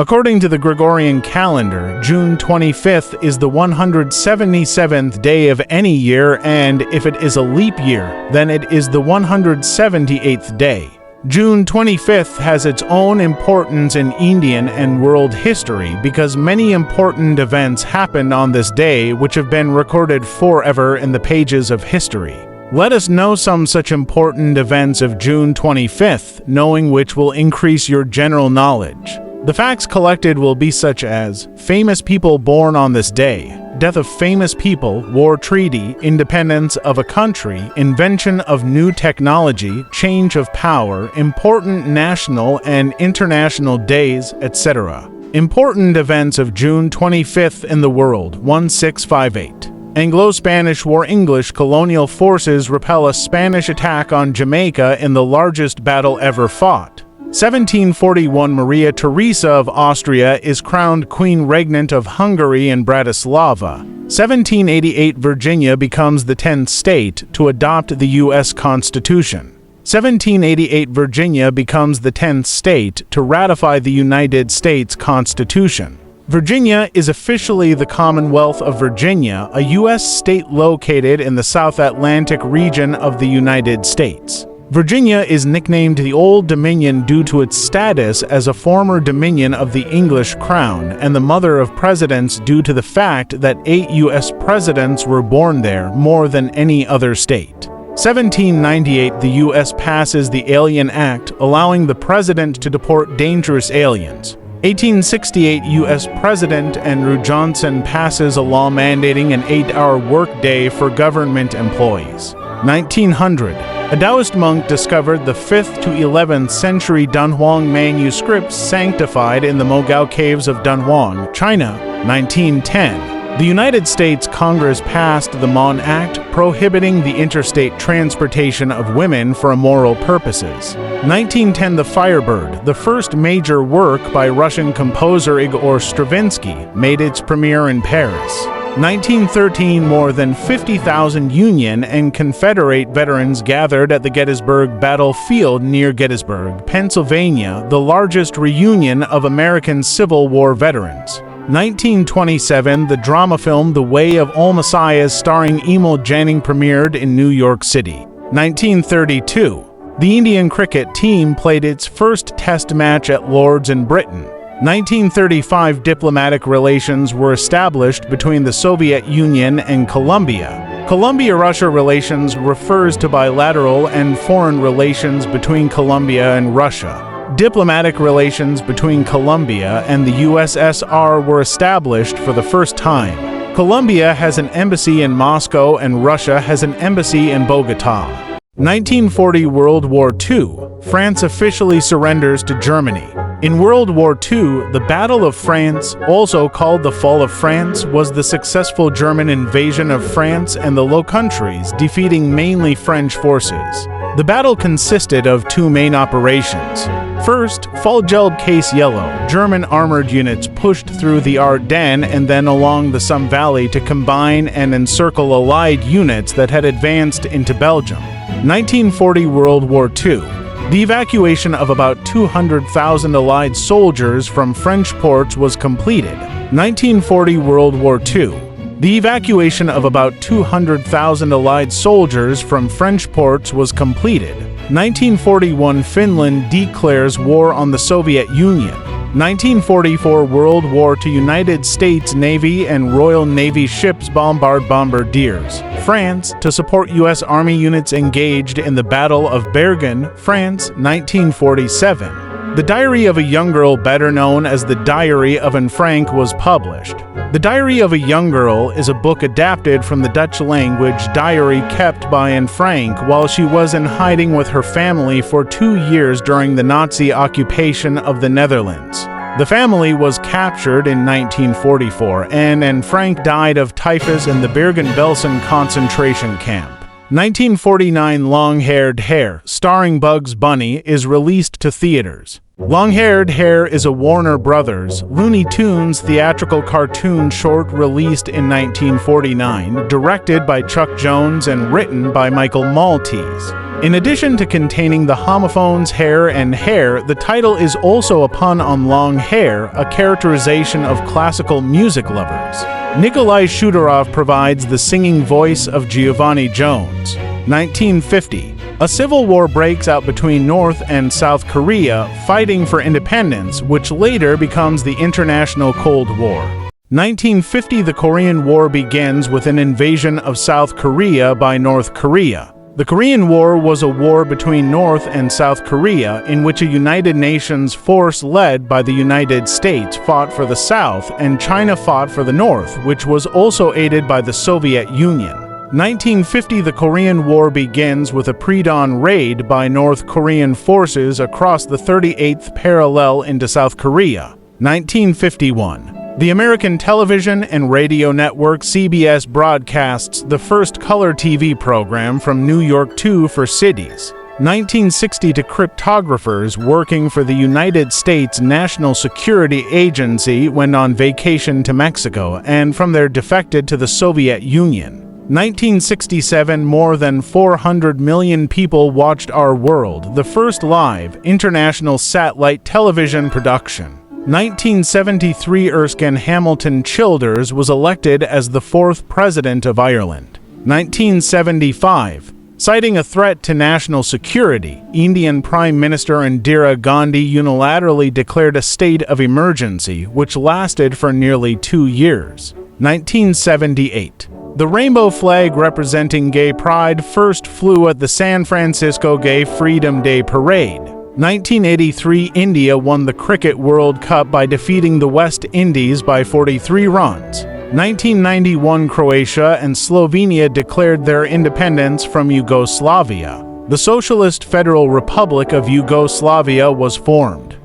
According to the Gregorian calendar, June 25th is the 177th day of any year, and if it is a leap year, then it is the 178th day. June 25th has its own importance in Indian and world history because many important events happened on this day which have been recorded forever in the pages of history. Let us know some such important events of June 25th, knowing which will increase your general knowledge. The facts collected will be such as famous people born on this day, death of famous people, war treaty, independence of a country, invention of new technology, change of power, important national and international days, etc. Important events of June 25th in the world, 1658. Anglo-Spanish War. English colonial forces repel a Spanish attack on Jamaica in the largest battle ever fought. 1741 Maria Theresa of Austria is crowned Queen Regnant of Hungary in Bratislava. 1788 Virginia becomes the 10th state to adopt the U.S. Constitution. 1788 Virginia becomes the 10th state to ratify the United States Constitution. Virginia is officially the Commonwealth of Virginia, a U.S. state located in the South Atlantic region of the United States. Virginia is nicknamed the Old Dominion due to its status as a former dominion of the English crown and the mother of presidents due to the fact that 8 U.S. presidents were born there, more than any other state. 1798 the U.S. passes the Alien Act, allowing the president to deport dangerous aliens. 1868 U.S. President Andrew Johnson passes a law mandating an 8-hour workday for government employees. 1900 a Taoist monk discovered the 5th to 11th century Dunhuang manuscripts sanctified in the Mogao caves of Dunhuang, China. 1910. The United States Congress passed the Mon Act prohibiting the interstate transportation of women for immoral purposes. 1910 The Firebird, the first major work by Russian composer Igor Stravinsky, made its premiere in Paris. 1913 More than 50,000 Union and Confederate veterans gathered at the Gettysburg Battlefield near Gettysburg, Pennsylvania, the largest reunion of American Civil War veterans. 1927 The drama film The Way of All Messiahs starring Emil Janning premiered in New York City. 1932 The Indian cricket team played its first test match at Lord's in Britain. 1935 Diplomatic relations were established between the Soviet Union and Colombia. Colombia-Russia relations refers to bilateral and foreign relations between Colombia and Russia. Diplomatic relations between Colombia and the USSR were established for the first time. Colombia has an embassy in Moscow and Russia has an embassy in Bogotá. 1940 World War II. France officially surrenders to Germany. In World War II, the Battle of France, also called the Fall of France, was the successful German invasion of France and the Low Countries, defeating mainly French forces. The battle consisted of 2 main operations. First, Fallgelb Case Yellow, German armored units pushed through the Ardennes and then along the Somme Valley to combine and encircle Allied units that had advanced into Belgium. 1940 World War II. The evacuation of about 200,000 Allied soldiers from French ports was completed. 1940 World War II. The evacuation of about 200,000 Allied soldiers from French ports was completed. 1941 Finland declares war on the Soviet Union. 1944 World War II United States Navy and Royal Navy ships bombard bombardiers France to support U.S. Army units engaged in the Battle of Bergen, France, 1947. The Diary of a Young Girl, better known as The Diary of Anne Frank, was published. The Diary of a Young Girl is a book adapted from the Dutch language diary kept by Anne Frank while she was in hiding with her family for 2 years during the Nazi occupation of the Netherlands. The family was captured in 1944, and Anne Frank died of typhus in the Bergen-Belsen concentration camp. 1949 Long-Haired Hare, starring Bugs Bunny, is released to theaters. Long-Haired Hare is a Warner Brothers, Looney Tunes theatrical cartoon short released in 1949, directed by Chuck Jones and written by Michael Maltese. In addition to containing the homophones hair and hair, the title is also a pun on long hair, a characterization of classical music lovers. Nikolai Shudorov provides the singing voice of Giovanni Jones. 1950. A civil war breaks out between North and South Korea, fighting for independence, which later becomes the International Cold War. 1950. The Korean War begins with an invasion of South Korea by North Korea. The Korean War was a war between North and South Korea in which a United Nations force led by the United States fought for the South and China fought for the North, which was also aided by the Soviet Union. 1950. The Korean War begins with a pre-dawn raid by North Korean forces across the 38th parallel into South Korea. 1951. The American television and radio network CBS broadcasts the first color TV program from New York 2 for cities. 1960. To cryptographers working for the United States National Security Agency went on vacation to Mexico and from there defected to the Soviet Union. 1967. More than 400 million people watched Our World, the first live international satellite television production. 1973. Erskine Hamilton Childers was elected as the 4th President of Ireland. 1975. Citing a threat to national security, Indian Prime Minister Indira Gandhi unilaterally declared a state of emergency, which lasted for nearly 2 years. 1978. The rainbow flag representing gay pride first flew at the San Francisco Gay Freedom Day Parade. 1983. India won the Cricket World Cup by defeating the West Indies by 43 runs. 1991. Croatia and Slovenia declared their independence from Yugoslavia. The Socialist Federal Republic of Yugoslavia was formed.